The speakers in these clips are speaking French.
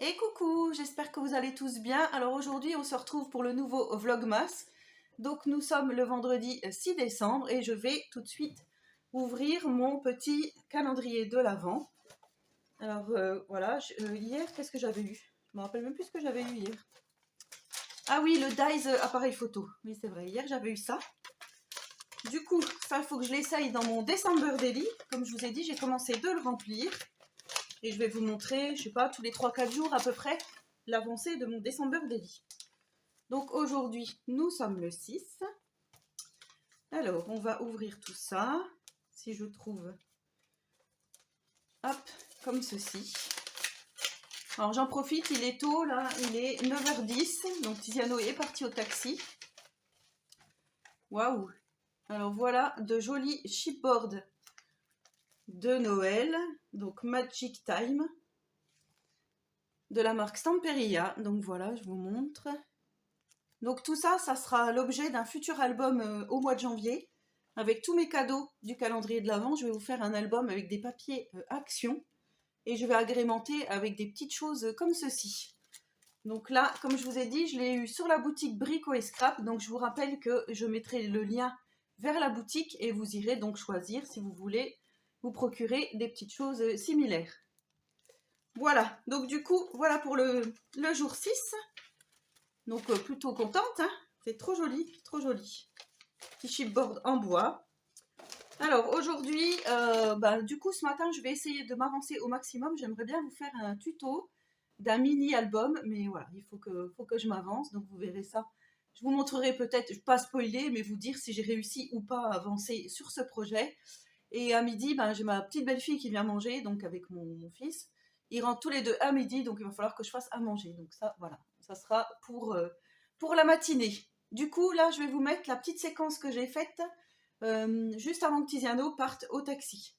Et coucou, j'espère que vous allez tous bien. Alors aujourd'hui, on se retrouve pour le nouveau Vlogmas. Donc nous sommes le vendredi 6 décembre et je vais tout de suite ouvrir mon petit calendrier de l'Avent. Alors voilà, hier, qu'est-ce que j'avais eu? Je me rappelle même plus ce que j'avais eu hier. Ah oui, le Daiz appareil photo. Oui, c'est vrai, hier j'avais eu ça. Du coup, ça, il faut que je l'essaye dans mon December Daily. Comme je vous ai dit, j'ai commencé de le remplir. Et je vais vous montrer, je sais pas, tous les 3-4 jours à peu près, l'avancée de mon December Daily. Donc aujourd'hui, nous sommes le 6. Alors, on va ouvrir tout ça. Si je trouve, hop, comme ceci. Alors j'en profite, il est tôt, là, il est 9h10. Donc Tiziano est parti au taxi. Waouh! Alors voilà, de jolis chipboards de Noël. Donc Magic Time. De la marque Stamperia. Donc voilà, je vous montre. Donc tout ça, ça sera l'objet d'un futur album au mois de janvier. Avec tous mes cadeaux du calendrier de l'Avent, je vais vous faire un album avec des papiers Action. Et je vais agrémenter avec des petites choses comme ceci. Donc là, comme je vous ai dit, je l'ai eu sur la boutique Brico et Scrap. Donc je vous rappelle que je mettrai le lien vers la boutique et vous irez donc choisir si vous voulez vous procurer des petites choses similaires. Voilà, donc du coup, voilà pour le jour 6. Donc plutôt contente, hein, c'est trop joli, trop joli. Petit chipboard en bois. Alors aujourd'hui, du coup ce matin je vais essayer de m'avancer au maximum. J'aimerais bien vous faire un tuto d'un mini album, mais voilà, il faut que je m'avance, donc vous verrez ça. Je vous montrerai peut-être, pas spoiler, mais vous dire si j'ai réussi ou pas à avancer sur ce projet. Et à midi, j'ai ma petite belle-fille qui vient manger, donc avec mon fils. Ils rentrent tous les deux à midi, donc il va falloir que je fasse à manger. Donc ça, voilà, ça sera pour la matinée. Du coup, là, je vais vous mettre la petite séquence que j'ai faite juste avant que Tiziano parte au taxi.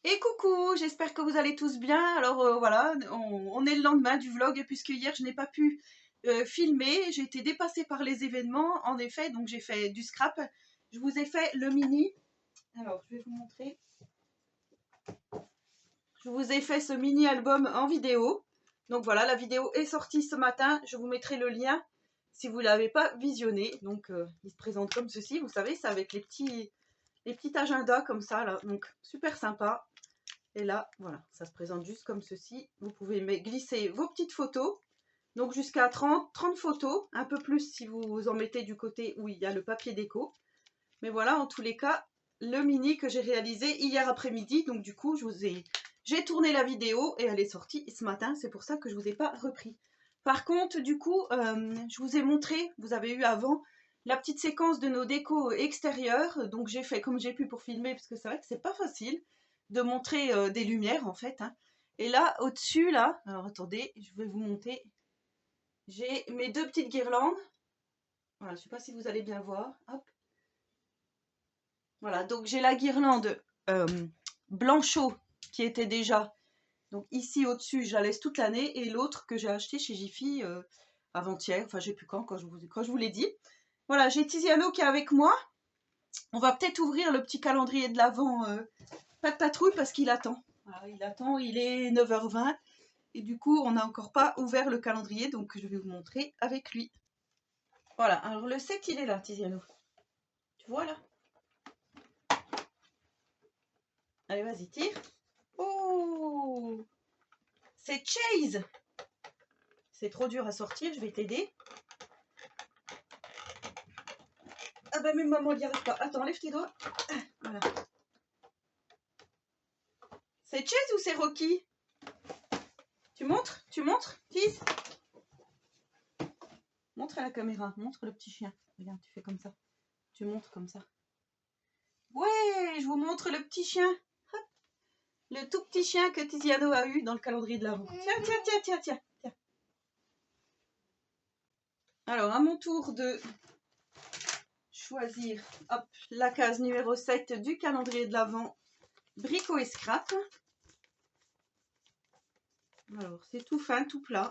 Et coucou, j'espère que vous allez tous bien. Alors voilà, on est le lendemain du vlog puisque hier je n'ai pas pu filmer. J'ai été dépassée par les événements, en effet, donc j'ai fait du scrap. Je vous ai fait le mini. Alors, je vais vous montrer. Je vous ai fait ce mini album en vidéo. Donc voilà, la vidéo est sortie ce matin. Je vous mettrai le lien si vous ne l'avez pas visionné. Donc il se présente comme ceci. Vous savez, c'est avec les petits agendas comme ça, là. Donc super sympa. Et là, voilà, ça se présente juste comme ceci. Vous pouvez glisser vos petites photos. Donc jusqu'à 30 photos. Un peu plus si vous en mettez du côté où il y a le papier déco. Mais voilà, en tous les cas, le mini que j'ai réalisé hier après-midi. Donc du coup, j'ai tourné la vidéo et elle est sortie ce matin. C'est pour ça que je ne vous ai pas repris. Par contre, du coup, je vous ai montré, vous avez eu avant, la petite séquence de nos décos extérieures. Donc j'ai fait comme j'ai pu pour filmer, parce que c'est vrai que c'est pas facile de montrer des lumières en fait. Hein. Et là, au-dessus, là, alors attendez, je vais vous monter. J'ai mes deux petites guirlandes. Voilà, je ne sais pas si vous allez bien voir. Hop. Voilà, donc j'ai la guirlande Blanchot qui était déjà donc ici au-dessus, je la laisse toute l'année, et l'autre que j'ai acheté chez Jiffy avant-hier, enfin je sais plus quand je vous l'ai dit. Voilà, j'ai Tiziano qui est avec moi. On va peut-être ouvrir le petit calendrier de l'Avent, pas de patrouille parce qu'il attend. Voilà, il attend, il est 9h20 et du coup on n'a encore pas ouvert le calendrier, donc je vais vous montrer avec lui. Voilà, alors le 7 il est là, Tiziano. Tu vois là? Allez, vas-y, tire. Oh, c'est Chase. C'est trop dur à sortir, je vais t'aider. Ah bah même maman n'y arrive pas. Attends, lève tes doigts. Voilà. C'est Chase ou c'est Rocky? Tu montres? Tu montres? Tease. Montre à la caméra, montre le petit chien. Regarde, tu fais comme ça. Tu montres comme ça. Ouais, je vous montre le petit chien. Hop. Le tout petit chien que Tiziano a eu dans le calendrier de l'Avent. Tiens, tiens, tiens, tiens, tiens, tiens. Alors, à mon tour de choisir hop, la case numéro 7 du calendrier de l'Avent, Brico et Scrap. Alors, c'est tout fin, tout plat.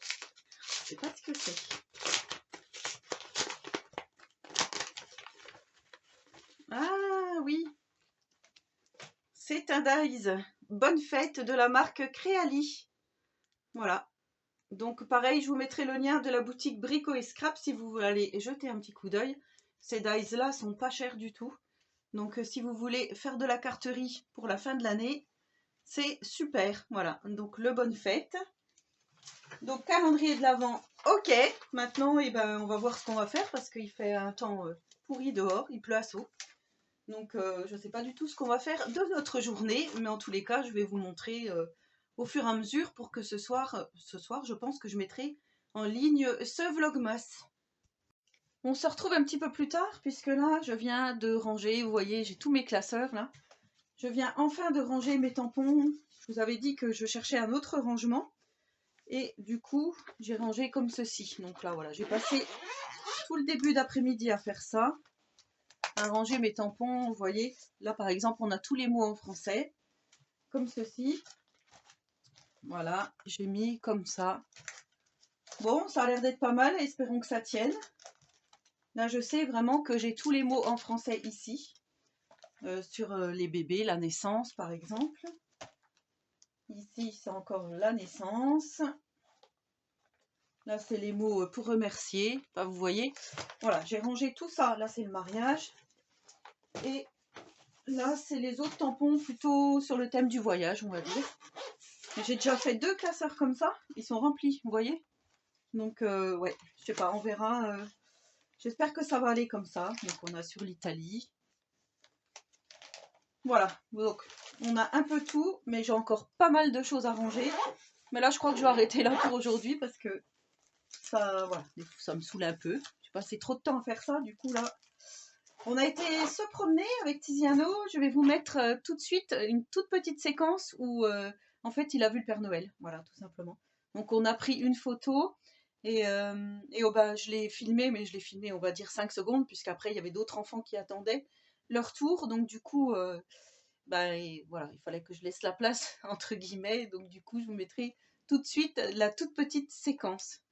Je sais pas ce que c'est. Ah oui, c'est un Dies. Bonne fête de la marque Créali. Voilà. Donc pareil, je vous mettrai le lien de la boutique Brico et Scrap si vous voulez aller jeter un petit coup d'œil. Ces dies là sont pas chers du tout. Donc si vous voulez faire de la carterie pour la fin de l'année, c'est super. Voilà, donc le bonne fête. Donc calendrier de l'Avent, ok. Maintenant, on va voir ce qu'on va faire parce qu'il fait un temps pourri dehors, il pleut à seau. Donc je ne sais pas du tout ce qu'on va faire de notre journée, mais en tous les cas, je vais vous montrer au fur et à mesure pour que ce soir, je pense que je mettrai en ligne ce vlogmas. On se retrouve un petit peu plus tard puisque là, je viens de ranger, vous voyez, j'ai tous mes classeurs là. Je viens enfin de ranger mes tampons. Je vous avais dit que je cherchais un autre rangement et du coup, j'ai rangé comme ceci. Donc là, voilà, j'ai passé tout le début d'après-midi à faire ça. À ranger mes tampons, vous voyez, là par exemple on a tous les mots en français, comme ceci, voilà, j'ai mis comme ça. Bon, ça a l'air d'être pas mal, espérons que ça tienne. Là je sais vraiment que j'ai tous les mots en français ici, sur les bébés, la naissance par exemple. Ici c'est encore la naissance. Là c'est les mots pour remercier, enfin, vous voyez, voilà, j'ai rangé tout ça, là c'est le mariage. Et là, c'est les autres tampons plutôt sur le thème du voyage, on va dire. J'ai déjà fait 2 classeurs comme ça, ils sont remplis, vous voyez. Donc, ouais, je sais pas, on verra. J'espère que ça va aller comme ça. Donc, on a sur l'Italie. Voilà, donc on a un peu tout, mais j'ai encore pas mal de choses à ranger. Mais là, je crois que je vais arrêter là pour aujourd'hui parce que ça, voilà, ça me saoule un peu. J'ai passé trop de temps à faire ça, du coup là. On a été se promener avec Tiziano. Je vais vous mettre tout de suite une toute petite séquence où en fait il a vu le Père Noël. Voilà, tout simplement. Donc on a pris une photo et je l'ai filmé, mais je l'ai filmé on va dire 5 secondes puisqu'après il y avait d'autres enfants qui attendaient leur tour. Donc du coup, voilà, il fallait que je laisse la place entre guillemets. Donc du coup je vous mettrai tout de suite la toute petite séquence.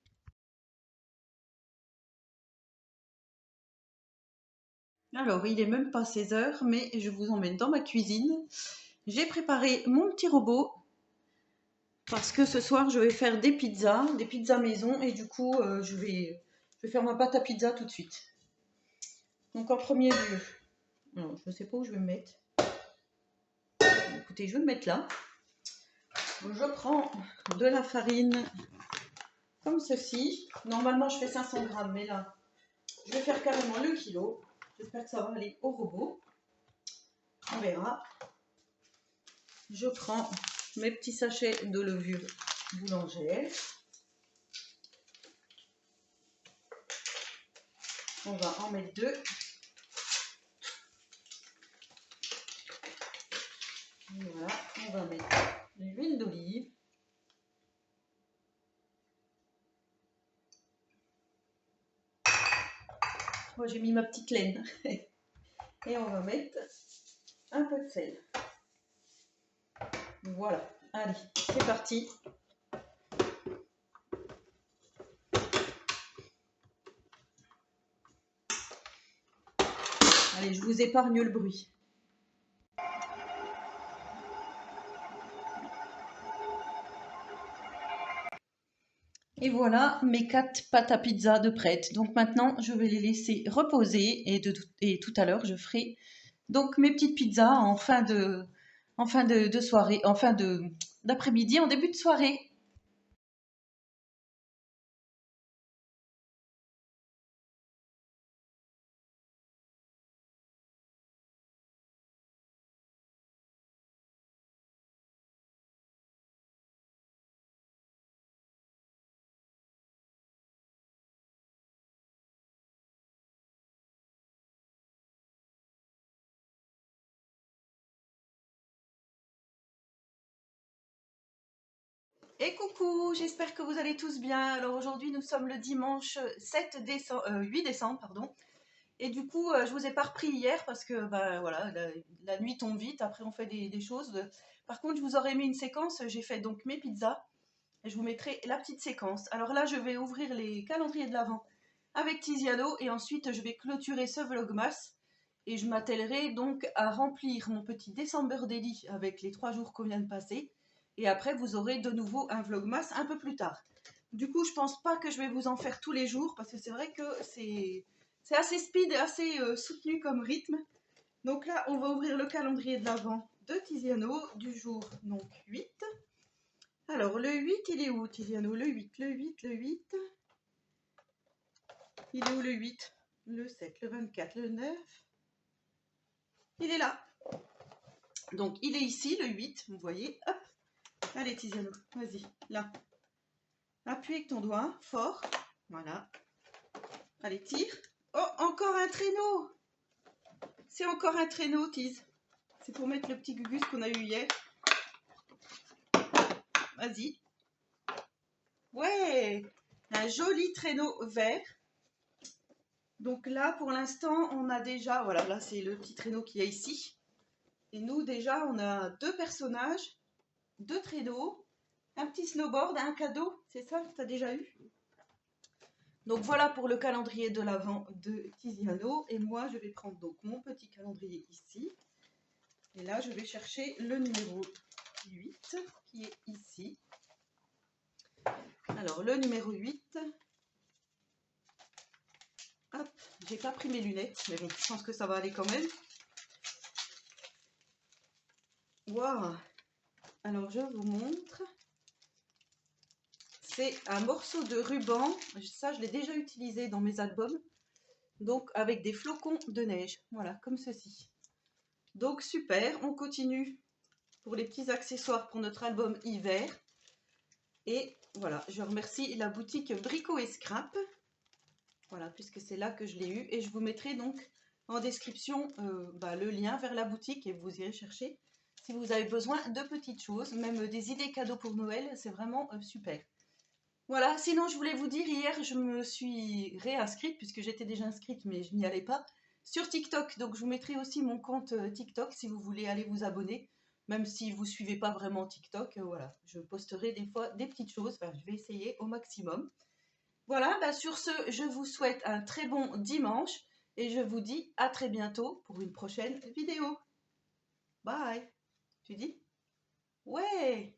Alors, il est même pas 16 h, mais je vous emmène dans ma cuisine. J'ai préparé mon petit robot parce que ce soir, je vais faire des pizzas maison, et du coup, je vais faire ma pâte à pizza tout de suite. Donc, en premier lieu, non, je ne sais pas où je vais me mettre. Écoutez, je vais me mettre là. Je prends de la farine comme ceci. Normalement, je fais 500 grammes, mais là, je vais faire carrément le kilo. J'espère que ça va aller au robot. On verra. Je prends mes petits sachets de levure boulangère. On va en mettre 2. Voilà, on va mettre l'huile d'olive. Moi, j'ai mis ma petite laine. Et on va mettre un peu de sel. Voilà, allez, c'est parti. Allez, je vous épargne le bruit. Et voilà mes 4 pâtes à pizza de prêtes. Donc maintenant, je vais les laisser reposer et tout à l'heure, je ferai Donc mes petites pizzas en fin de soirée, en fin d'après-midi, en début de soirée. Et coucou, j'espère que vous allez tous bien. Alors aujourd'hui nous sommes le dimanche 8 décembre, pardon. Et du coup je vous ai pas repris hier parce que bah, voilà, la nuit tombe vite, après on fait des choses. Par contre je vous aurais mis une séquence, j'ai fait donc mes pizzas et je vous mettrai la petite séquence. Alors là je vais ouvrir les calendriers de l'Avent avec Tiziano et ensuite je vais clôturer ce vlogmas et je m'attellerai donc à remplir mon petit December Daily avec les 3 jours qu'on vient de passer. Et après, vous aurez de nouveau un vlogmas un peu plus tard. Du coup, je pense pas que je vais vous en faire tous les jours parce que c'est vrai que c'est assez speed, assez soutenu comme rythme. Donc là, on va ouvrir le calendrier de l'Avent de Tiziano du jour donc 8. Alors, le 8, il est où, Tiziano? Le 8, le 8, le 8. Il est où le 8? Le 7, le 24, le 9. Il est là. Donc, il est ici, le 8, vous voyez. Hop. Allez, Tiziano, vas-y, là. Appuie avec ton doigt, fort. Voilà. Allez, tire. Oh, encore un traîneau. C'est encore un traîneau, Tiz. C'est pour mettre le petit gugus qu'on a eu hier. Vas-y. Ouais, un joli traîneau vert. Donc là, pour l'instant, on a déjà... Voilà, là, c'est le petit traîneau qu'il y a ici. Et nous, déjà, on a 2 personnages, 2 traîneaux, un petit snowboard, un cadeau. C'est ça que tu as déjà eu? Donc voilà pour le calendrier de l'Avent de Tiziano. Et moi, je vais prendre donc mon petit calendrier ici. Et là, je vais chercher le numéro 8 qui est ici. Alors, le numéro 8. Hop, j'ai pas pris mes lunettes, mais bon, je pense que ça va aller quand même. Waouh! Alors, je vous montre. C'est un morceau de ruban. Ça, je l'ai déjà utilisé dans mes albums. Donc, avec des flocons de neige. Voilà, comme ceci. Donc, super. On continue pour les petits accessoires pour notre album hiver. Et voilà, je remercie la boutique Brico et Scrap. Voilà, puisque c'est là que je l'ai eu. Et je vous mettrai donc en description le lien vers la boutique et vous irez chercher si vous avez besoin de petites choses, même des idées cadeaux pour Noël. C'est vraiment super. Voilà, sinon je voulais vous dire, hier je me suis réinscrite puisque j'étais déjà inscrite mais je n'y allais pas sur TikTok. Donc je vous mettrai aussi mon compte TikTok si vous voulez aller vous abonner. Même si vous ne suivez pas vraiment TikTok, voilà, je posterai des fois des petites choses. Enfin, je vais essayer au maximum. Voilà, sur ce, je vous souhaite un très bon dimanche et je vous dis à très bientôt pour une prochaine vidéo. Bye. Tu dis? Ouais.